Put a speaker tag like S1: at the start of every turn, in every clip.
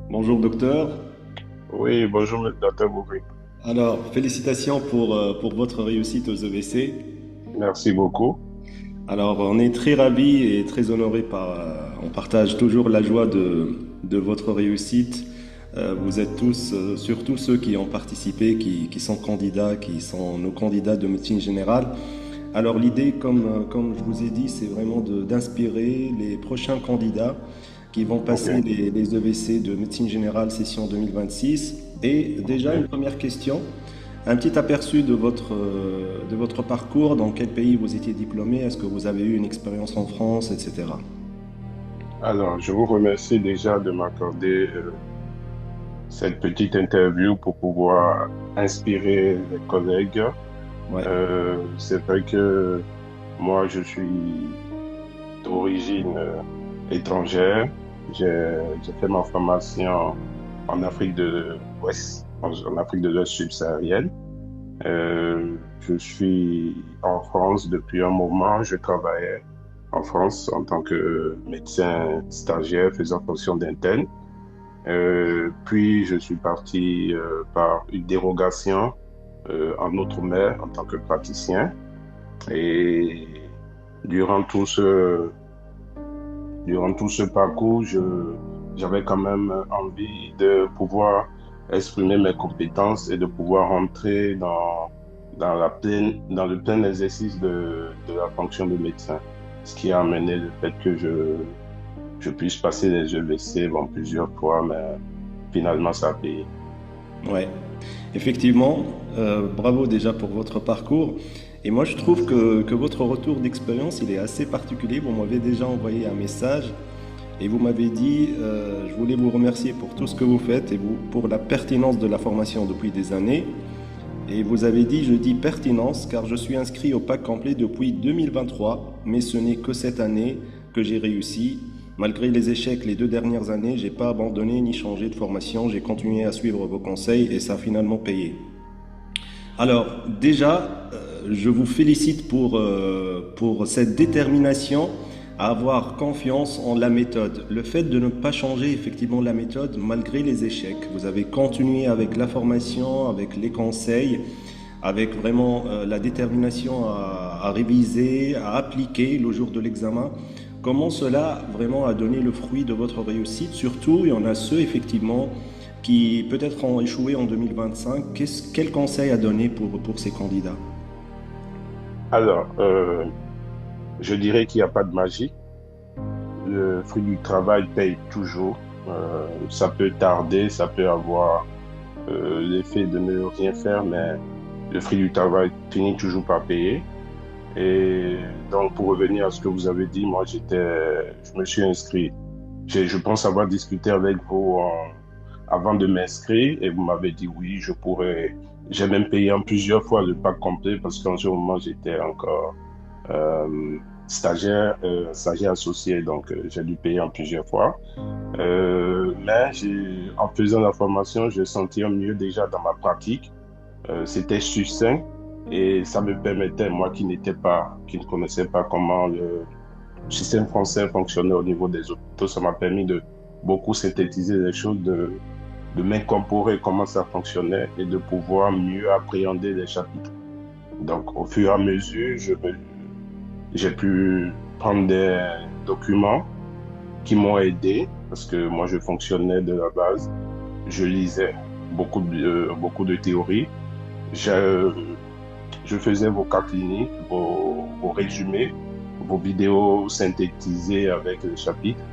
S1: Bonjour docteur.
S2: Oui, bonjour, docteur Boubry.
S1: Alors, félicitations pour votre réussite aux EVC.
S2: Merci beaucoup.
S1: Alors, on est très ravis et très honorés on partage toujours la joie de votre réussite. Vous êtes tous, surtout ceux qui ont participé, qui sont candidats, qui sont nos candidats de médecine générale. Alors, l'idée, comme je vous ai dit, c'est vraiment d'inspirer les prochains candidats qui vont
S2: Ok.
S1: passer les EVC de médecine générale session 2026. Et déjà, une
S2: Ok.
S1: première question. Un petit aperçu de votre parcours, dans quel pays vous étiez diplômé, est-ce que vous avez eu une expérience en France, etc.
S2: Alors, je vous remercie déjà de m'accorder cette petite interview pour pouvoir inspirer les collègues.
S1: Ouais,
S2: C'est vrai que moi, je suis d'origine étrangère. J'ai fait ma formation en Afrique de l'Ouest, en Afrique de l'Ouest subsaharienne. Je suis en France depuis un moment. Je travaillais en France en tant que médecin stagiaire faisant fonction d'interne. Puis je suis parti par une dérogation en Outre-mer en tant que praticien. Et durant tout ce, durant tout ce parcours, j'avais quand même envie de pouvoir exprimer mes compétences et de pouvoir entrer dans le plein exercice de la fonction de médecin. Ce qui a amené le fait que je puisse passer les EVC bon, plusieurs fois, mais finalement, ça a payé.
S1: ouais. Effectivement, bravo déjà pour votre parcours. Et moi, je trouve
S2: Merci.
S1: que votre retour d'expérience, il est assez particulier. Vous m'avez déjà envoyé un message et vous m'avez dit, je voulais vous remercier pour tout ce que vous faites et pour la pertinence de la formation depuis des années. Et vous avez dit, je dis pertinence car je suis inscrit au pack complet depuis 2023, mais ce n'est que cette année que j'ai réussi. Malgré les échecs les 2 dernières années, j'ai pas abandonné ni changé de formation, j'ai continué à suivre vos conseils et ça a finalement payé. Alors déjà, je vous félicite pour cette détermination à avoir confiance en la méthode. Le fait de ne pas changer effectivement la méthode malgré les échecs. Vous avez continué avec la formation, avec les conseils, avec vraiment la détermination à réviser, à appliquer le jour de l'examen. Comment cela vraiment a donné le fruit de votre réussite? Surtout, il y en a ceux effectivement qui peut-être ont échoué en 2025. Quel conseil à donner pour ces candidats?
S2: Alors, je dirais qu'il n'y a pas de magie. Le fruit du travail paye toujours. Ça peut tarder, ça peut avoir l'effet de ne rien faire, mais le fruit du travail finit toujours par payer. Et donc, pour revenir à ce que vous avez dit, je me suis inscrit. Je pense avoir discuté avec vous avant de m'inscrire et vous m'avez dit oui, je pourrais. J'ai même payé en plusieurs fois le pack complet parce qu'en ce moment, j'étais encore stagiaire associé, donc j'ai dû payer en plusieurs fois. En faisant la formation, je sentais mieux déjà dans ma pratique. C'était succinct et ça me permettait, moi qui ne connaissais pas comment le système français fonctionnait au niveau des hôpitaux, ça m'a permis de beaucoup synthétiser les choses, de m'incorporer comment ça fonctionnait et de pouvoir mieux appréhender les chapitres. Donc, au fur et à mesure, j'ai pu prendre des documents qui m'ont aidé parce que moi, je fonctionnais de la base. Je lisais beaucoup de théories. Je, je faisais vos cas cliniques, vos résumés, vos vidéos synthétisées avec les chapitres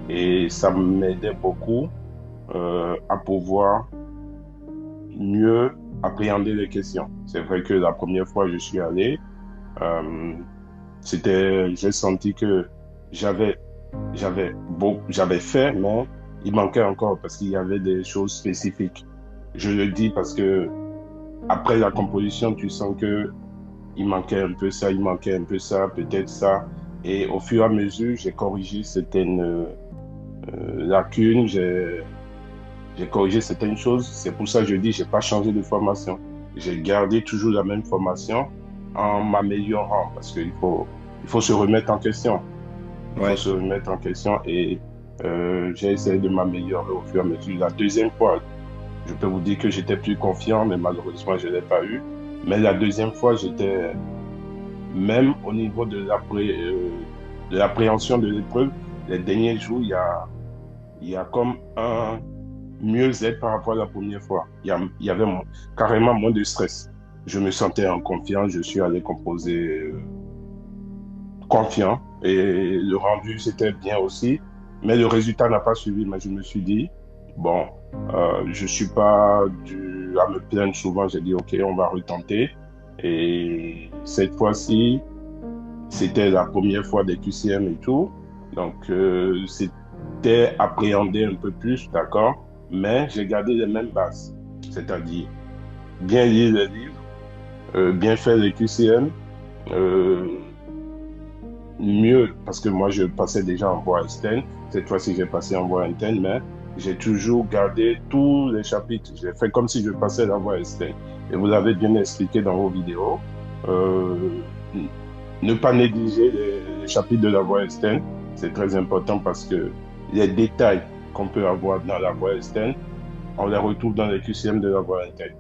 S2: et ça m'aidait beaucoup à pouvoir mieux appréhender les questions. C'est vrai que la première fois que je suis allé, euh, j'ai senti que j'avais, j'avais fait, mais il manquait encore parce qu'il y avait des choses spécifiques. Je le dis parce que après la composition, tu sens que il manquait un peu ça, il manquait un peu ça, peut-être ça. Et au fur et à mesure, j'ai corrigé certaines lacunes, j'ai corrigé certaines choses. C'est pour ça que je dis, j'ai pas changé de formation. J'ai gardé toujours la même formation en m'améliorant parce il faut se remettre en question. Il faut
S1: Ouais.
S2: se remettre en question J'ai essayé de m'améliorer au fur et à mesure. La deuxième fois, je peux vous dire que j'étais plus confiant, mais malheureusement, je ne l'ai pas eu. Mais la deuxième fois, j'étais, même au niveau de l'appréhension de l'épreuve, les derniers jours, il y a comme un mieux-être par rapport à la première fois. Il y avait carrément moins de stress. Je me sentais en confiance, je suis allé composer confiant et le rendu, c'était bien aussi. Mais le résultat n'a pas suivi. Mais je me suis dit, bon, je ne suis pas dû à me plaindre souvent. J'ai dit, OK, on va retenter. Et cette fois-ci, c'était la première fois des QCM et tout. Donc, c'était appréhendé un peu plus, d'accord? Mais j'ai gardé les mêmes bases. C'est-à-dire, bien lire les livres, bien faire les QCM, euh, mieux, parce que moi, je passais déjà en voie externe. Cette fois-ci, j'ai passé en voie interne, mais j'ai toujours gardé tous les chapitres. J'ai fait comme si je passais la voie externe. Et vous l'avez bien expliqué dans vos vidéos. Euh, Ne pas négliger les chapitres de la voie externe, c'est très important parce que les détails qu'on peut avoir dans la voie externe, on les retrouve dans les QCM de la voie interne.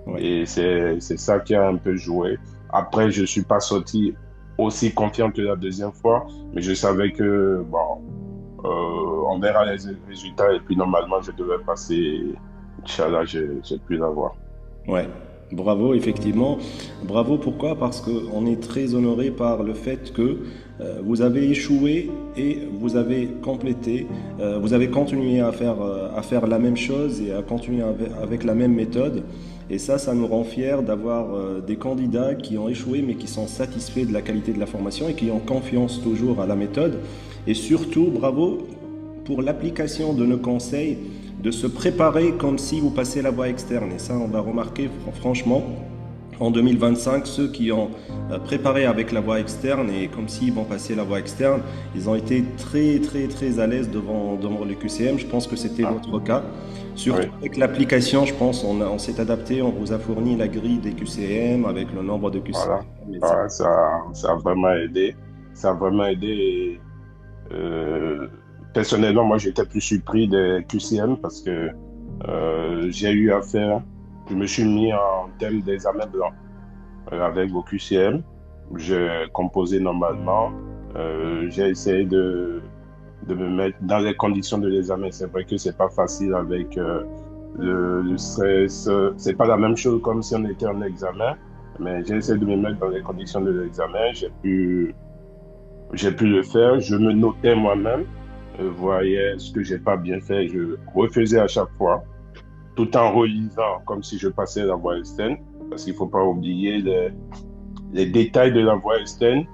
S1: Ouais.
S2: Et c'est ça qui a un peu joué. Après, je ne suis pas sorti aussi confiant que la deuxième fois, mais je savais que, bon, on verra les résultats et puis normalement, je devais passer. Inch'Allah, j'ai pu l'avoir.
S1: Ouais, bravo, effectivement. Bravo, pourquoi? Parce qu'on est très honoré par le fait que vous avez échoué et vous avez complété, vous avez continué à faire la même chose et à continuer avec la même méthode. Et ça nous rend fiers d'avoir des candidats qui ont échoué mais qui sont satisfaits de la qualité de la formation et qui ont confiance toujours à la méthode. Et surtout, bravo pour l'application de nos conseils, de se préparer comme si vous passez la voie externe. Et ça, on va remarquer franchement, en 2025, ceux qui ont préparé avec la voie externe et comme s'ils vont passer la voie externe, ils ont été très à l'aise devant le QCM. Je pense que c'était
S2: Ah,
S1: votre cas. Surtout
S2: oui,
S1: avec l'application, je pense, on s'est adapté, on vous a fourni la grille des QCM avec le nombre de
S2: voilà.
S1: QCM, etc.
S2: Voilà, ça a vraiment aidé. Ça a vraiment aidé. Euh, Personnellement, moi, j'étais plus surpris des QCM parce que j'ai eu à faire, je me suis mis en thème d'examen blanc avec vos QCM. J'ai composé normalement. J'ai essayé de me mettre dans les conditions de l'examen. C'est vrai que c'est pas facile avec le stress. C'est pas la même chose comme si on était en examen, mais j'ai essayé de me mettre dans les conditions de l'examen. J'ai pu le faire. Je me notais moi-même, voyais ce que j'ai pas bien fait. Je refaisais à chaque fois, tout en relisant comme si je passais la voie externe. Parce qu'il faut pas oublier les détails de la voie externe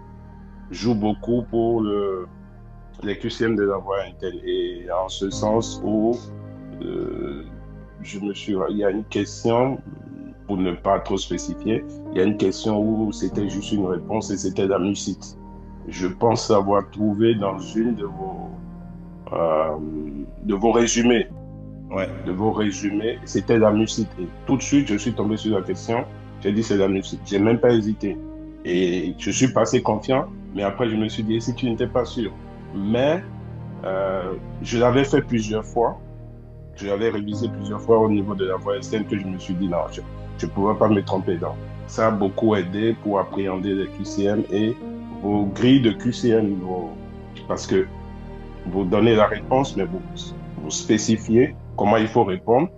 S2: jouent beaucoup pour les QCM de la voie interne. Et en ce sens où euh, il y a une question, pour ne pas trop spécifier, il y a une question où c'était juste une réponse et c'était la musique. Je pense avoir trouvé dans une euh, de vos résumés,
S1: Ouais.
S2: c'était la musique. Et tout de suite, je suis tombé sur la question. J'ai dit c'est la musique. J'ai même pas hésité. Et je suis passé confiant. Mais après, je me suis dit, et si tu n'étais pas sûr? Mais je l'avais fait plusieurs fois. Je l'avais révisé plusieurs fois au niveau de la voie externe que je me suis dit, non, je ne pouvais pas me tromper dans. Ça a beaucoup aidé pour appréhender les QCM et vos grilles de QCM. Parce que vous donnez la réponse, mais vous spécifiez comment il faut répondre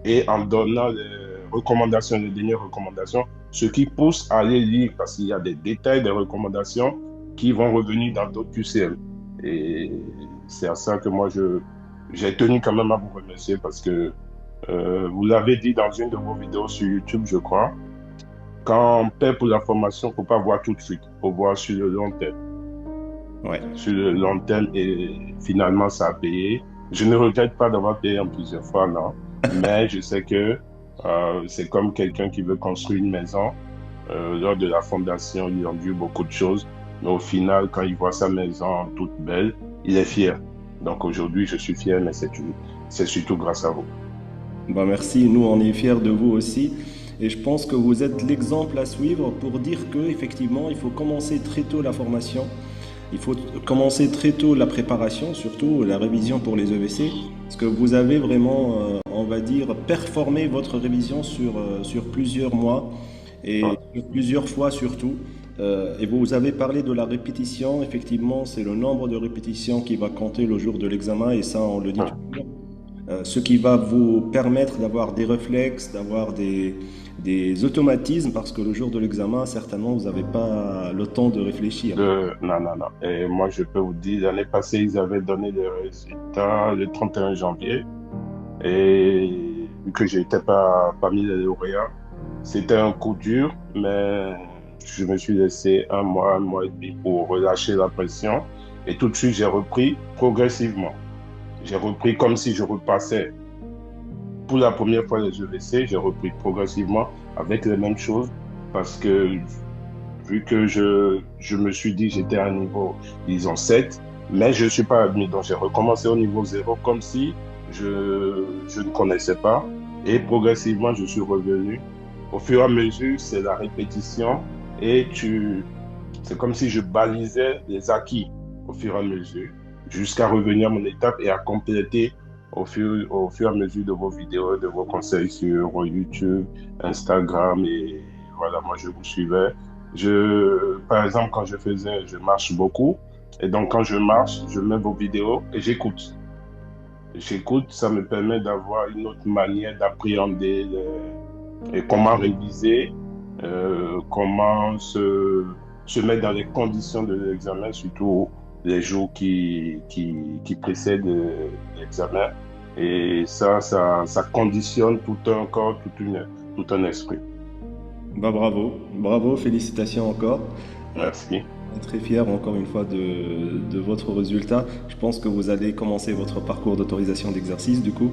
S2: et en donnant les recommandations, les dernières recommandations, ce qui pousse à aller lire parce qu'il y a des détails des recommandations qui vont revenir dans d'autres QCM. Et c'est à ça que j'ai tenu quand même à vous remercier parce que vous l'avez dit dans une de vos vidéos sur YouTube, je crois, quand on paie pour la formation, il ne faut pas voir tout de suite, il faut voir sur le long terme.
S1: Ouais.
S2: Sur le long terme et finalement ça a payé. Je ne regrette pas d'avoir payé en plusieurs fois, non, mais je sais que c'est comme quelqu'un qui veut construire une maison. Lors de la fondation, il endure beaucoup de choses, mais au final, quand il voit sa maison toute belle, il est fier. Donc aujourd'hui, je suis fier, mais c'est surtout grâce à vous.
S1: Bah merci, nous on est fiers de vous aussi. Et je pense que vous êtes l'exemple à suivre pour dire que effectivement il faut commencer très tôt la formation. il faut commencer très tôt la préparation, surtout la révision pour les EVC, parce que vous avez vraiment, on va dire, performé votre révision sur plusieurs mois
S2: Ouais.
S1: et sur plusieurs fois surtout. Et vous avez parlé de la répétition. Effectivement, c'est le nombre de répétitions qui va compter le jour de l'examen, et ça, on le dit
S2: Ouais.
S1: toujours. Ce qui va vous permettre d'avoir des réflexes, d'avoir des automatismes, parce que le jour de l'examen, certainement, vous n'avez pas le temps de réfléchir.
S2: Non, non, non. Et moi, je peux vous dire, l'année passée, ils avaient donné les résultats le 31 janvier. Et vu que je n'étais pas parmi les lauréats, c'était un coup dur, mais je me suis laissé un mois et demi pour relâcher la pression. Et tout de suite, j'ai repris progressivement. J'ai repris comme si je repassais pour la première fois les EVC. J'ai repris progressivement avec les mêmes choses parce que vu que je me suis dit j'étais à un niveau, disons 7, mais je ne suis pas admis. Donc, j'ai recommencé au niveau 0 comme si je ne connaissais pas. Et progressivement, je suis revenu. Au fur et à mesure, c'est la répétition et c'est comme si je balisais les acquis au fur et à mesure jusqu'à revenir à mon étape et à compléter au fur et à mesure de vos vidéos, de vos conseils sur YouTube, Instagram et voilà, moi je vous suivais. Par exemple, quand je marche beaucoup. Et donc, quand je marche, je mets vos vidéos et j'écoute. J'écoute, ça me permet d'avoir une autre manière d'appréhender et comment réviser, comment se mettre dans les conditions de l'examen, surtout les jours qui précèdent l'examen. Et ça conditionne tout un corps, tout un esprit.
S1: Bah, bravo, bravo, félicitations encore.
S2: Merci.
S1: On est très fier encore une fois de votre résultat. Je pense que vous allez commencer votre parcours d'autorisation d'exercice du coup.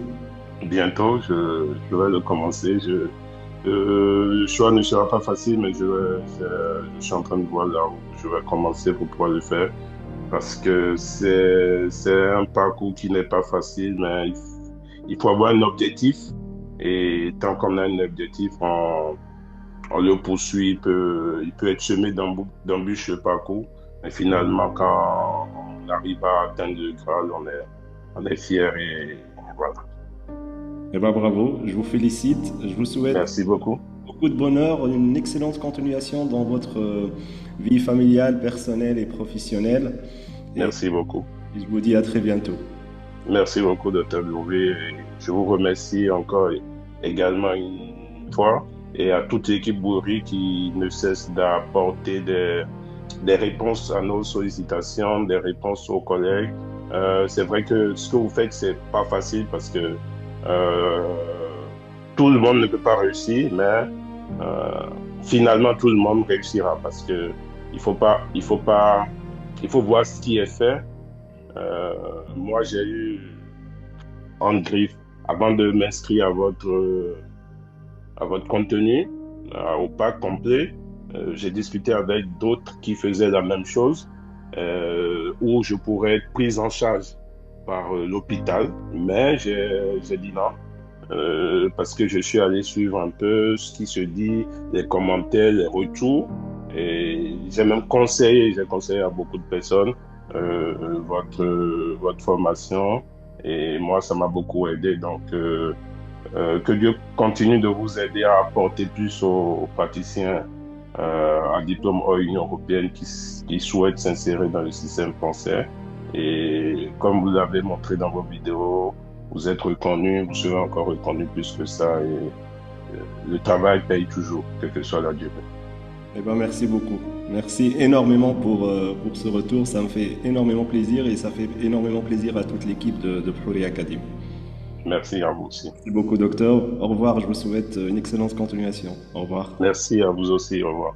S2: Bientôt, je vais le commencer. Le choix ne sera pas facile, mais je suis en train de voir là où je vais commencer pour pouvoir le faire. Parce que c'est un parcours qui n'est pas facile, mais il faut avoir un objectif. Et tant qu'on a un objectif, on le poursuit. Il peut être semé d'embûches le parcours. Mais finalement, quand on arrive à atteindre le Graal, on est fier et voilà.
S1: Eh ben bravo, je vous félicite. Je vous souhaite
S2: Merci beaucoup.
S1: beaucoup de bonheur, une excellente continuation dans votre vie familiale, personnelle et professionnelle. Et
S2: Merci beaucoup.
S1: je vous dis à très bientôt.
S2: Merci beaucoup, Dr. Louvé. Je vous remercie encore également une fois et à toute l'équipe Bouri qui ne cesse d'apporter des réponses à nos sollicitations, des réponses aux collègues. C'est vrai que ce que vous faites, c'est pas facile parce que euh, tout le monde ne peut pas réussir, mais finalement, tout le monde réussira parce que il faut voir ce qui est fait. Moi, j'ai eu en griffe, avant de m'inscrire à votre contenu, au pack complet, j'ai discuté avec d'autres qui faisaient la même chose, où je pourrais être pris en charge par l'hôpital, mais j'ai dit non, parce que je suis allé suivre un peu ce qui se dit, les commentaires, les retours, et j'ai conseillé à beaucoup de personnes votre formation, et moi, ça m'a beaucoup aidé. Donc, que Dieu continue de vous aider à apporter plus aux praticiens à diplôme hors Union européenne qui souhaitent s'insérer dans le système français. Et comme vous l'avez montré dans vos vidéos, vous êtes reconnu, vous serez encore reconnu plus que ça. Et le travail paye toujours, quelle que soit la durée.
S1: Eh ben merci beaucoup. Merci énormément pour ce retour. Ça me fait énormément plaisir et ça fait énormément plaisir à toute l'équipe de Pluri Academy.
S2: Merci à vous aussi.
S1: Merci beaucoup, docteur. Au revoir. Je vous souhaite une excellente continuation. Au revoir.
S2: Merci à vous aussi. Au revoir.